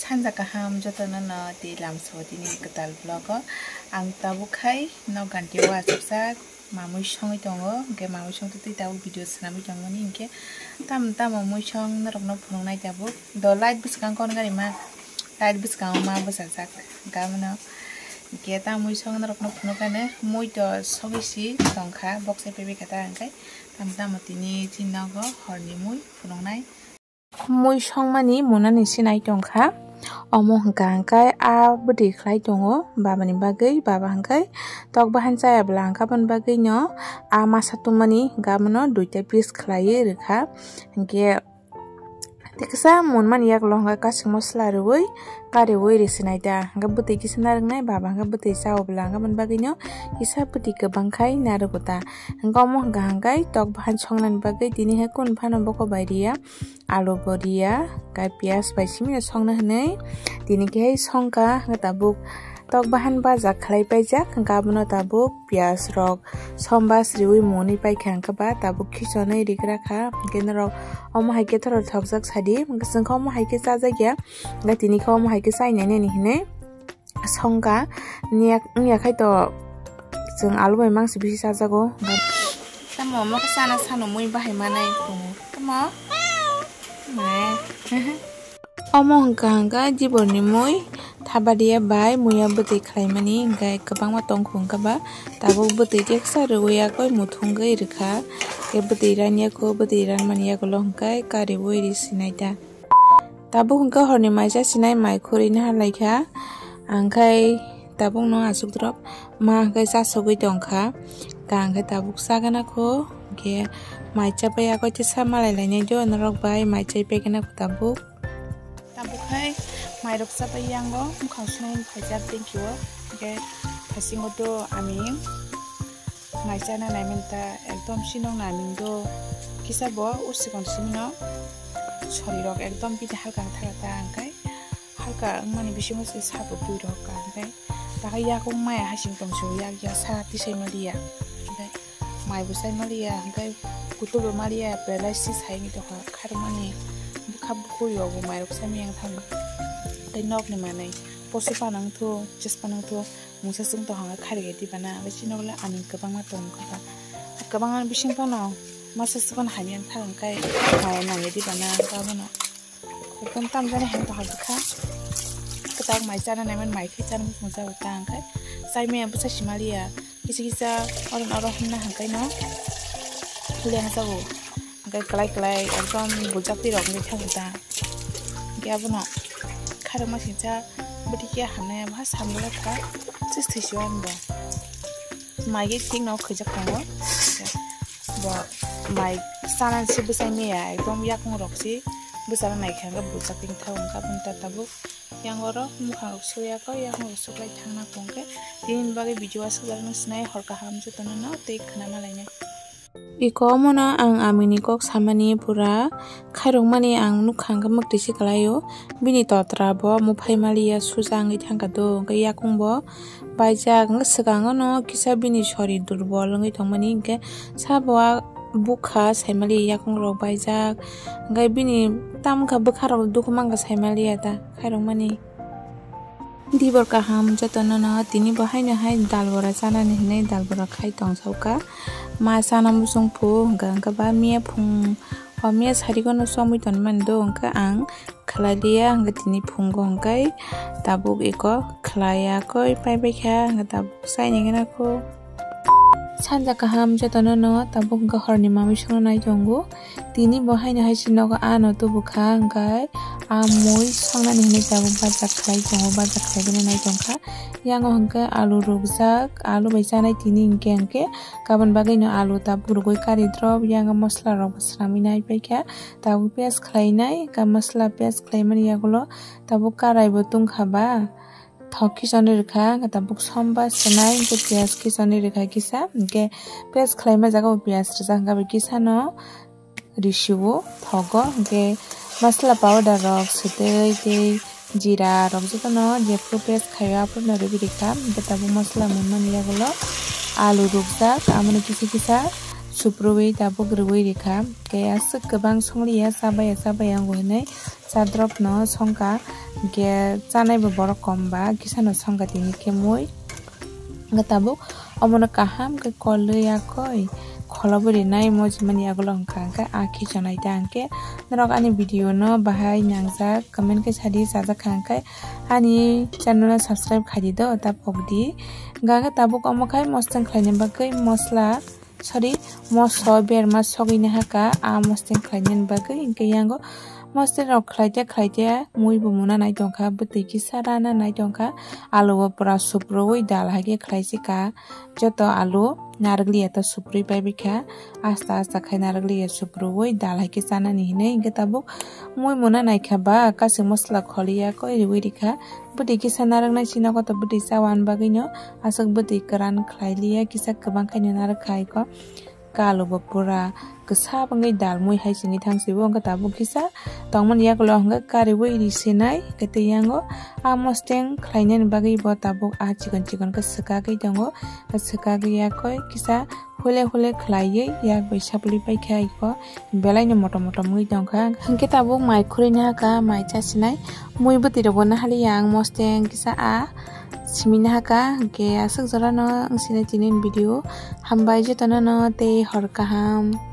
Sanja kaham jotana na di lam sawdini ketal vlog ang tabukai no ganti wa saksak mamui songi tongo ke mamui song tu tabu video sanami tongo ni ke tam mamui song na rokno phunong nai tabu do light biskang kon gari ma light biskang ma basak gamna ke tamui song na rokno phunong kane moi to sogisi tongkha box pepe kata angkai tam tini tinago horni moi phunong nai moi song mani monani sinai tongkha omo hangka hangkai a budi khlai tongo baba ni bagai baba hangkai tok bahan chaya bla hangka ban bagai no a masa tumani gamno duita piece khlai rekha hangke tiksa mon man yak longa kasing mosla roi kare woi resinai da hangka buti kisna rengnai baba hangka buti sao bla hangka ban bagai no isa buti ke bangkai narugota hangka omo hangka hangkai tok bahan chongnan bagai tini he kun phano boko bairia alu bodia kai pias bai simina songna hanai tini ke songka tabuk tok bahan baja khlai paijak gabno tabuk pias rok sombas riwi moni pai khangka ba tabuk khichonai rikra kha genrok omo haike thor thokjak sadi gising khomo haike chajagya ga tini khomo haike sainai ni hine songka niya khai to jeng alu bai mangsi bisi sajago tamo mo sana sano moi bahai manai tamo omo hangka jiborni moi thabadia bai muya buti khlaimani gai kabang ma tongkhung ba tabo buti teksa ruya koi muthungai rekha ke buti rania ko buti ran mania ko longkai kari boi ri sinaita tabo hangka horni maisa sinai mai khori na laikha angkai tabung no asuk drop ma hangkai sa sogoi tongkha kangkai tabuk sagana ko ke mai chapaya ko tisa malai lainai jo narok bai mai chai pekena ko tabuk hai mai rok sa payango mukhausnai phajak thank you ke thasingo to ami mai chana naimenta ekdom sinong naming do kisabo usikon simino shorirok ekdom bide halka thagata angkai halka mani bisimo se sabo buirok angkai taka yakung mai hasing tongsio yak ya sa tisai malia angkai mai busai malia angkai kutubo malia belaikhe saini to kharmani Bukha bukuyo bu mai rok sami yang thang dai nok ni manai posi panang thu jes panang thu musa sung to hanga khari ge di bana bachino la aning kabang ma tong ka kabang an bising pano masa sukon hamian thang kai mai nang ge di bana ka bana kon tam jane hen to habukha ketang mai chana nai man mai khi chan mu sa utang kai sai me busa simalia kisa orang hinna hangkai no leng sago kalai ekdom bujak ti rok ni thangta gyabno kharma sincha butiya hane bha samla kha chistisiwan ba mai ge ting no khajak tango ba mai sanan se busai me ya ekdom yakung rok si busara nai khanga bujak ting thang ka bunta tabu yang oro mukha rok soya ko yang rok soklai thangna kongke din bagi video asal snai horka hamju tanana te khana malaine iko mona ang amini kok samani pura khairong mani ang nukhang mukti sikalayo bini totra bo muphai malia sujangi thangka do ga yakung bo baijak ngsigang no kisa bini shori durbol ngi thongmani ke sabo bukha saimali yakung ro baijak gai bini tamka bukha ro dukhmang ga saimali ata khairong mani dibor kaham jotana na tini bahai na hai dalbora chana ni hinai dalbora khai tongsauka ma sana musung phu gangka ba mia phung o mia sari kono somui ton man do angka ang khlalia ang tini phung go angkai tabuk eko khlaya koi pai kha ang tabuk sai ni gena ko sanja kaham jotana no tabuk ga horni mami sono nai jongo tini bahai na hai sinoga ano to bukha angkai moi songna ni hinai tabuk baja khlai jongo baja khlai bena nai jongkha yang hangka alu rukjak alu baisanai tini ingke kaban bagai no alu tabu rugoi kari drop yang masla rok basrami nai paikha tabu pias khlainai ka masla pias khlaimani yagulo tabu karai botung khaba thoki sone rekha tabu somba sanai ke pias ki sone rekha kisa ke pias khlaima jaga pias rjang ga kisa no rishiwo thogo ke masla powder rok sitei tei jira rok jotono jepro paste khaya apna rebirika tabu masla munmani yagulo alu rukjak amoni kisa suprui tabuk rui rika ke asuk kebang songlia sabaya ngone sadrop no songka ke chanai bo borok komba kisano songka tini ke moi tabuk omono kaham ke kolya koi kholoburi nai mojimani agolong kangka akhi janai dangke norok ani video no bahai nangja comment ke sadi saja kangkai ani channel no subscribe khadi do tapokdi gaga tabuk omokai mostang khlaini bagai mosla sorry moso berma sogini haka a mostang khlaini bagai ingke yango moste rok khlaite mui bo muna nai tongkha bwtui ki sarana nai tongkha alu bo pura suproi dal hage khlaisi ka joto alu nargli eta suproi paibikha asta khai nargli suproi dal hage chanani hine ingke tabuk mui muna nai khaba kasi mosla kholiya koi riwirikha bwtui ki sanarang nai sinago to bwtui chawan bagai no asuk bwtui karan khlailiya kisa kwbang khaini nar khai ko kalu bo pura kesa bangai dal mui hai singi thangsi bo ngata bu kisa tongman yak lo hanga kari wei ri sinai kete yango amosteng khlainen bagai bo tabuk a chikon ka saka kai tango saka ga yakoi kisa hule khlaiye yak bai sapli pai khai ko belai no moto mui tongkha hangke tabuk mai khurina ka mai chasinai mui buti robo na hali yang mosteng kisa a simina haka ke asuk jora no sine tinin video hambai jotana no te hor kaham।